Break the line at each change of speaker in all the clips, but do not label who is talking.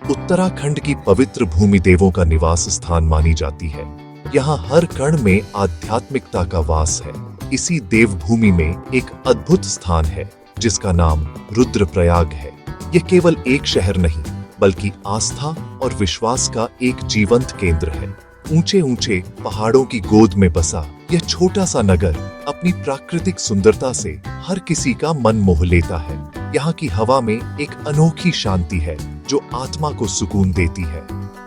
उत्तराखंड की पवित्र भूमि देवों का निवास स्थान मानी जाती है। यहाँ हर कण में आध्यात्मिकता का वास है। इसी देवभूमि में एक अद्भुत स्थान है जिसका नाम रुद्रप्रयाग है। यह केवल एक शहर नहीं बल्कि आस्था और विश्वास का एक जीवंत केंद्र है। ऊंचे ऊंचे पहाड़ों की गोद में बसा यह छोटा सा नगर अपनी प्राकृतिक सुंदरता से हर किसी का मन मोह लेता है। यहाँ की हवा में एक अनोखी शांति है जो आत्मा को सुकून देती है।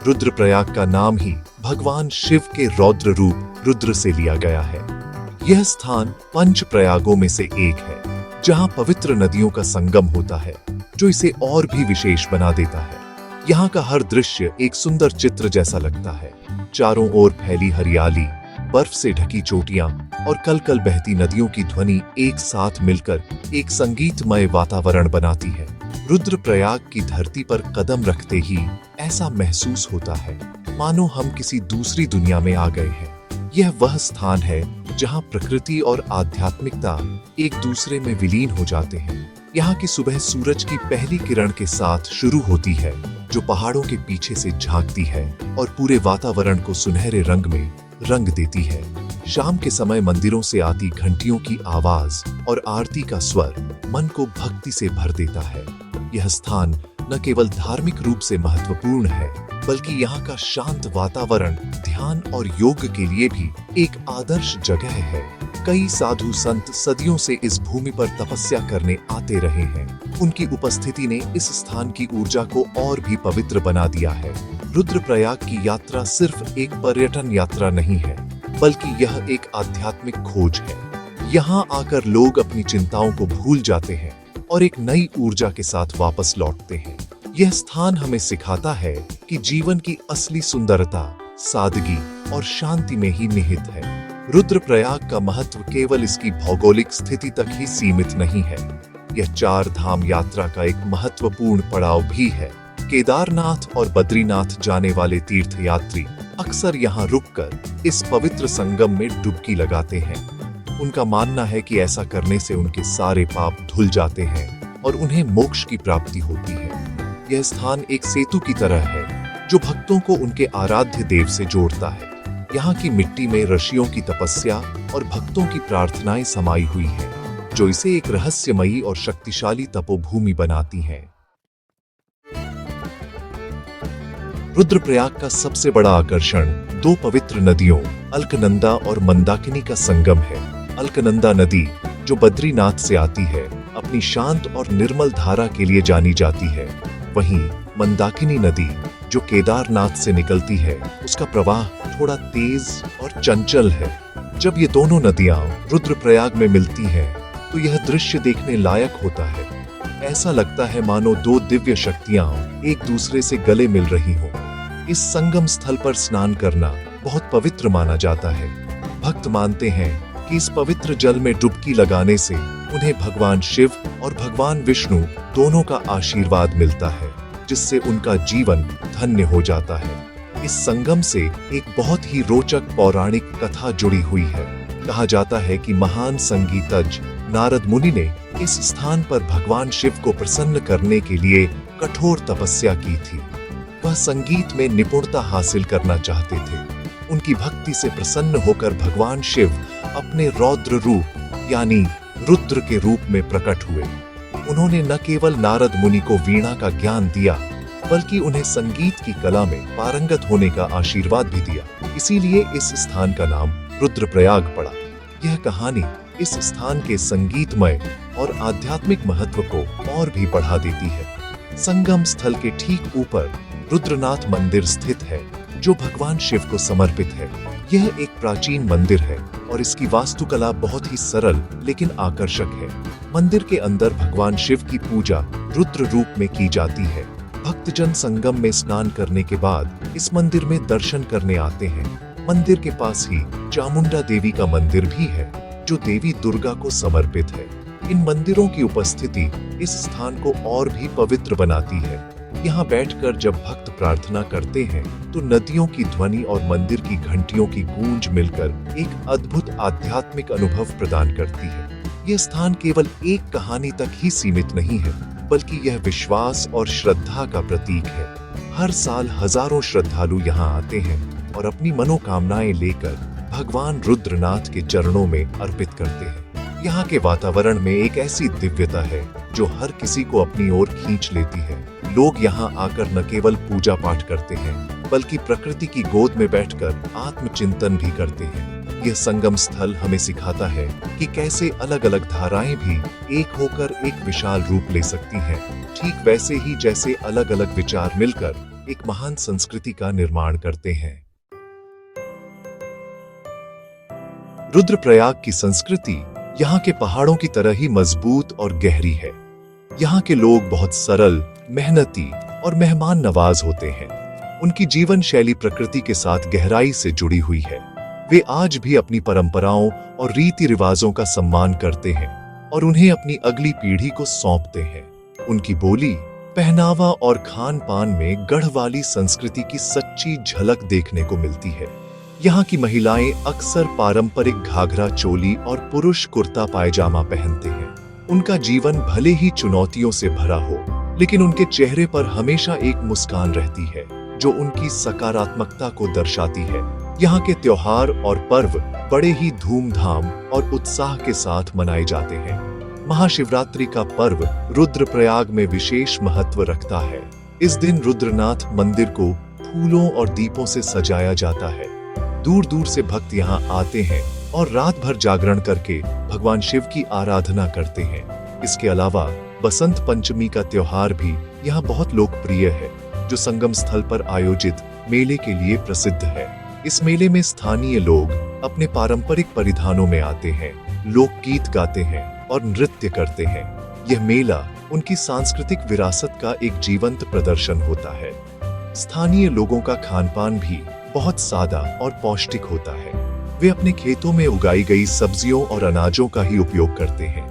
रुद्रप्रयाग का नाम ही भगवान शिव के रौद्र रूप रुद्र से लिया गया है। यह स्थान पंच प्रयागों में से एक है जहाँ पवित्र नदियों का संगम होता है जो इसे और भी विशेष बना देता है। यहाँ का हर दृश्य एक सुंदर चित्र जैसा लगता है। चारों ओर फैली हरियाली, बर्फ से ढकी चोटियां और कल-कल बहती नदियों की ध्वनि एक साथ मिलकर एक संगीतमय वातावरण बनाती है। रुद्रप्रयाग की धरती पर कदम रखते ही ऐसा महसूस होता है मानो हम किसी दूसरी दुनिया में आ गए हैं। यह वह स्थान है जहां प्रकृति और आध्यात्मिकता एक दूसरे में विलीन हो जाते हैं। यहाँ की सुबह सूरज की पहली किरण के साथ शुरू होती है जो पहाड़ों के पीछे से झांकती है और पूरे वातावरण को सुनहरे रंग में रंग देती है। शाम के समय मंदिरों से आती घंटियों की आवाज और आरती का स्वर मन को भक्ति से भर देता है। यह स्थान न केवल धार्मिक रूप से महत्वपूर्ण है बल्कि यहाँ का शांत वातावरण ध्यान और योग के लिए भी एक आदर्श जगह है। कई साधु संत सदियों से इस भूमि पर तपस्या करने आते रहे हैं। उनकी उपस्थिति ने इस स्थान की ऊर्जा को और भी पवित्र बना दिया है। रुद्रप्रयाग की यात्रा सिर्फ एक पर्यटन यात्रा नहीं है बल्कि यह एक आध्यात्मिक खोज है। यहाँ आकर लोग अपनी चिंताओं को भूल जाते हैं और एक नई ऊर्जा के साथ वापस लौटते हैं। यह स्थान हमें सिखाता है कि जीवन की असली सुंदरता सादगी और शांति में ही निहित है। रुद्रप्रयाग का महत्व केवल इसकी भौगोलिक स्थिति तक ही सीमित नहीं है। यह 4 धाम यात्रा का एक महत्वपूर्ण पड़ाव भी है। केदारनाथ और बद्रीनाथ जाने वाले तीर्थयात्री अक्सर यहाँ रुककर इस पवित्र संगम में डुबकी लगाते हैं। उनका मानना है कि ऐसा करने से उनके सारे पाप धुल जाते हैं और उन्हें मोक्ष की प्राप्ति होती है। यह स्थान एक सेतु की तरह है जो भक्तों को उनके आराध्य देव से जोड़ता है। यहाँ की मिट्टी में ऋषियों की तपस्या और भक्तों की प्रार्थनाएं समाई हुई हैं, जो इसे एक रहस्यमयी और शक्तिशाली तपोभूमि बनाती हैं। रुद्रप्रयाग का सबसे बड़ा आकर्षण 2 पवित्र नदियों अलकनंदा और मंदाकिनी का संगम है। अलकनंदा नदी जो बद्रीनाथ से आती है अपनी शांत और निर्मल धारा के लिए जानी जाती है। वहीं मंदाकिनी नदी जो केदारनाथ से निकलती है उसका प्रवाह थोड़ा तेज और चंचल है। जब ये दोनों नदियां रुद्रप्रयाग में मिलती हैं तो यह दृश्य देखने लायक होता है। ऐसा लगता है मानो 2 दिव्य शक्तियां एक दूसरे से गले मिल रही हों। इस संगम स्थल पर स्नान करना बहुत पवित्र माना जाता है। भक्त मानते हैं कि इस पवित्र जल में डुबकी लगाने से उन्हें भगवान शिव और भगवान विष्णु दोनों का आशीर्वाद मिलता है, जिससे उनका जीवन धन्य हो जाता है। इस संगम से एक बहुत ही रोचक पौराणिक कथा जुड़ी हुई है। कहा जाता है कि महान संगीतज्ञ नारद मुनि ने इस स्थान पर भगवान शिव को प्रसन्न करने के लिए कठोर तपस्या की थी। वह संगीत में निपुणता हासिल करना चाहते थे। उनकी भक्ति से प्रसन्न होकर भगवान शिव अपने रौद्र रूप यानी रुद्र के रूप में प्रकट हुए। उन्होंने न केवल नारद मुनि को वीणा का ज्ञान दिया बल्कि उन्हें संगीत की कला में पारंगत होने का आशीर्वाद भी दिया। इसीलिए इस स्थान का नाम रुद्रप्रयाग पड़ा। यह कहानी इस स्थान के संगीतमय और आध्यात्मिक महत्व को और भी बढ़ा देती है। संगम स्थल के ठीक ऊपर रुद्रनाथ मंदिर स्थित है जो भगवान शिव को समर्पित है। यह एक प्राचीन मंदिर है और इसकी वास्तुकला बहुत ही सरल लेकिन आकर्षक है। मंदिर के अंदर भगवान शिव की पूजा रुद्र रूप में की जाती है। भक्तजन संगम में स्नान करने के बाद इस मंदिर में दर्शन करने आते हैं। मंदिर के पास ही चामुंडा देवी का मंदिर भी है जो देवी दुर्गा को समर्पित है। इन मंदिरों की उपस्थिति इस स्थान को और भी पवित्र बनाती है। यहाँ बैठकर जब भक्त प्रार्थना करते हैं तो नदियों की ध्वनि और मंदिर की घंटियों की गूंज मिलकर एक अद्भुत आध्यात्मिक अनुभव प्रदान करती है। यह स्थान केवल एक कहानी तक ही सीमित नहीं है बल्कि यह विश्वास और श्रद्धा का प्रतीक है। हर साल हजारों श्रद्धालु यहाँ आते हैं और अपनी मनोकामनाएं लेकर भगवान रुद्रनाथ के चरणों में अर्पित करते हैं। यहाँ के वातावरण में एक ऐसी दिव्यता है जो हर किसी को अपनी ओर खींच लेती है। लोग यहाँ आकर न केवल पूजा पाठ करते हैं बल्कि प्रकृति की गोद में बैठकर आत्मचिंतन भी करते हैं। यह संगम स्थल हमें सिखाता है कि कैसे अलग अलग धाराएं भी एक होकर एक विशाल रूप ले सकती हैं, ठीक वैसे ही जैसे अलग अलग विचार मिलकर एक महान संस्कृति का निर्माण करते हैं। रुद्रप्रयाग की संस्कृति यहाँ के पहाड़ों की तरह ही मजबूत और गहरी है। यहाँ के लोग बहुत सरल, मेहनती और मेहमान नवाज होते हैं। उनकी जीवन शैली प्रकृति के साथ गहराई से जुड़ी हुई है। वे आज भी अपनी परंपराओं और रीति रिवाजों का सम्मान करते हैं और उन्हें अपनी अगली पीढ़ी को सौंपते हैं। उनकी बोली, पहनावा और खान पान में गढ़वाली संस्कृति की सच्ची झलक देखने को मिलती है। यहाँ की महिलाएं अक्सर पारंपरिक घाघरा चोली और पुरुष कुर्ता पायजामा पहनते हैं। उनका जीवन भले ही चुनौतियों से भरा हो, लेकिन उनके चेहरे पर हमेशा एक मुस्कान रहती है जो उनकी सकारात्मकता को दर्शाती है। यहाँ के त्योहार और पर्व बड़े ही धूमधाम और उत्साह के साथ मनाए जाते हैं। महाशिवरात्रि का पर्व रुद्रप्रयाग में विशेष महत्व रखता है। इस दिन रुद्रनाथ मंदिर को फूलों और दीपों से सजाया जाता है। दूर दूर से भक्त यहाँ आते हैं और रात भर जागरण करके भगवान शिव की आराधना करते हैं। इसके अलावा बसंत पंचमी का त्योहार भी यहाँ बहुत लोकप्रिय है, जो संगम स्थल पर आयोजित मेले के लिए प्रसिद्ध है। इस मेले में स्थानीय लोग अपने पारंपरिक परिधानों में आते हैं, लोकगीत गाते हैं और नृत्य करते हैं। यह मेला उनकी सांस्कृतिक विरासत का एक जीवंत प्रदर्शन होता है। स्थानीय लोगों का खानपान भी बहुत सादा और पौष्टिक होता है। वे अपने खेतों में उगाई गई सब्जियों और अनाजों का ही उपयोग करते हैं।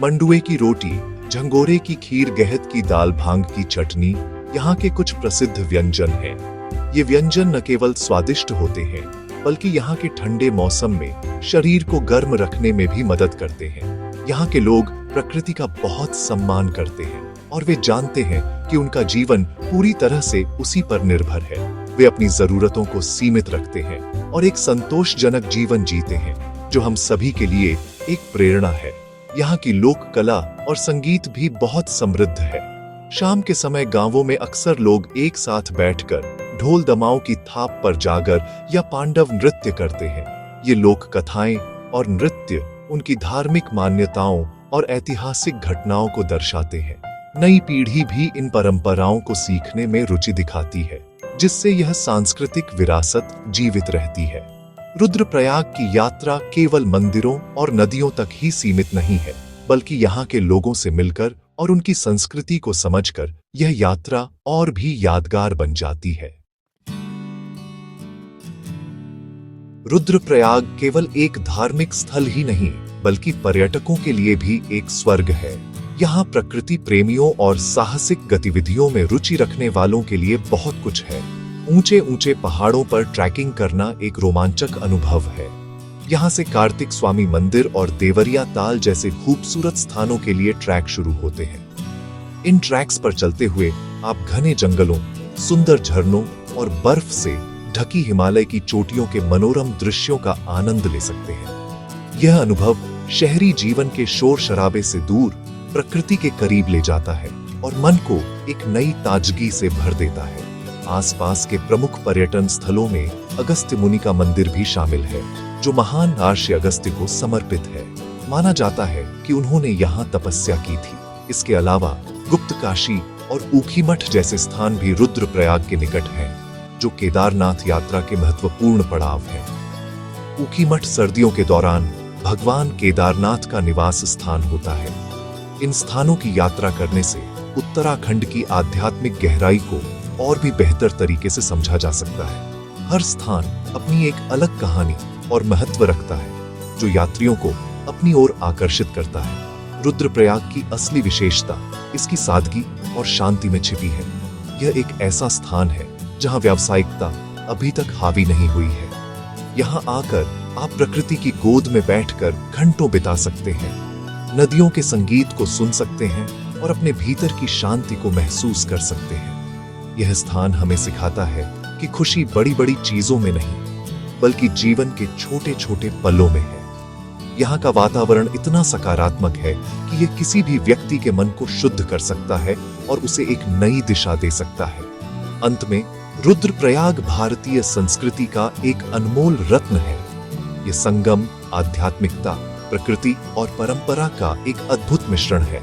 मंडुए की रोटी, झंगोरे की खीर, गहत की दाल, भांग की चटनी यहाँ के कुछ प्रसिद्ध व्यंजन हैं। ये व्यंजन न केवल स्वादिष्ट होते हैं बल्कि यहाँ के ठंडे मौसम में शरीर को गर्म रखने में भी मदद करते हैं। यहाँ के लोग प्रकृति का बहुत सम्मान करते हैं और वे जानते हैं कि उनका जीवन पूरी तरह से उसी पर निर्भर है। वे अपनी जरूरतों को सीमित रखते हैं और एक संतोषजनक जीवन जीते हैं, जो हम सभी के लिए एक प्रेरणा है। यहाँ की लोक कला और संगीत भी बहुत समृद्ध है। शाम के समय गांवों में अक्सर लोग एक साथ बैठकर ढोल दमाओं की थाप पर जागर या पांडव नृत्य करते हैं। ये लोक कथाएं और नृत्य उनकी धार्मिक मान्यताओं और ऐतिहासिक घटनाओं को दर्शाते हैं। नई पीढ़ी भी इन परंपराओं को सीखने में रुचि दिखाती है, जिससे यह सांस्कृतिक विरासत जीवित रहती है। रुद्रप्रयाग की यात्रा केवल मंदिरों और नदियों तक ही सीमित नहीं है, बल्कि यहाँ के लोगों से मिलकर और उनकी संस्कृति को समझकर यह यात्रा और भी यादगार बन जाती है। रुद्रप्रयाग केवल एक धार्मिक स्थल ही नहीं, बल्कि पर्यटकों के लिए भी एक स्वर्ग है। यहाँ प्रकृति प्रेमियों और साहसिक गतिविधियों में रुचि रखने वालों के लिए बहुत कुछ है। ऊंचे ऊंचे पहाड़ों पर ट्रैकिंग करना एक रोमांचक अनुभव है। यहाँ से कार्तिक स्वामी मंदिर और देवरिया ताल जैसे खूबसूरत स्थानों के लिए ट्रैक शुरू होते हैं। इन ट्रैक्स पर चलते हुए आप घने जंगलों, सुंदर झरनों और बर्फ से ढकी हिमालय की चोटियों के मनोरम दृश्यों का आनंद ले सकते हैं। यह अनुभव शहरी जीवन के शोर शराबे से दूर प्रकृति के करीब ले जाता है और मन को एक नई ताजगी से भर देता है। आसपास के प्रमुख पर्यटन स्थलों में अगस्त्य मुनि का मंदिर भी शामिल है, जो महान महर्षि अगस्त्य को समर्पित है। माना जाता है कि उन्होंने यहाँ तपस्या की थी। इसके अलावा गुप्त काशी और ऊखीमठ जैसे स्थान भी रुद्रप्रयाग के निकट हैं, जो केदारनाथ यात्रा के महत्वपूर्ण पड़ाव है। ऊखीमठ सर्दियों के दौरान भगवान केदारनाथ का निवास स्थान होता है। इन स्थानों की यात्रा करने से उत्तराखंड की आध्यात्मिक गहराई को और भी बेहतर तरीके से समझा जा सकता है। हर स्थान अपनी एक अलग कहानी और महत्व रखता है, जो यात्रियों को अपनी ओर आकर्षित करता है। रुद्रप्रयाग की असली विशेषता इसकी सादगी और शांति में छिपी है। यह एक ऐसा स्थान है जहां व्यावसायिकता अभी तक हावी नहीं हुई है। यहाँ आकर आप प्रकृति की गोद में बैठकर घंटों बिता सकते हैं, नदियों के संगीत को सुन सकते हैं और अपने भीतर की शांति को महसूस कर सकते हैं। यह स्थान हमें सिखाता है कि खुशी बड़ी बड़ी चीजों में नहीं, बल्कि जीवन के छोटे छोटे पलों में है। यहाँ का वातावरण इतना सकारात्मक है कि यह किसी भी व्यक्ति के मन को शुद्ध कर सकता है और उसे एक नई दिशा दे सकता है। अंत में, रुद्रप्रयाग भारतीय संस्कृति का एक अनमोल रत्न है। ये संगम, आध्यात्मिकता, प्रकृति और परंपरा का एक अद्भुत मिश्रण है।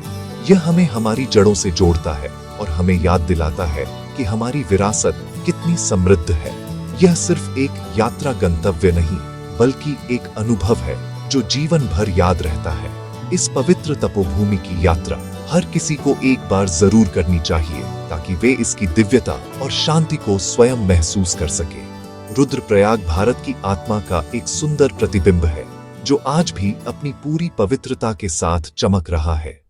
यह हमें हमारी जड़ों से जोड़ता है और हमें याद दिलाता है कि हमारी विरासत कितनी समृद्ध है। यह सिर्फ एक यात्रा गंतव्य नहीं, बल्कि एक अनुभव है जो जीवन भर याद रहता है। इस पवित्र तपोभूमि की यात्रा हर किसी को एक बार जरूर करनी चाहिए, ताकि वे इसकी दिव्यता और शांति को स्वयं महसूस कर सके। रुद्रप्रयाग भारत की आत्मा का एक सुंदर प्रतिबिंब है, जो आज भी अपनी पूरी पवित्रता के साथ चमक रहा है।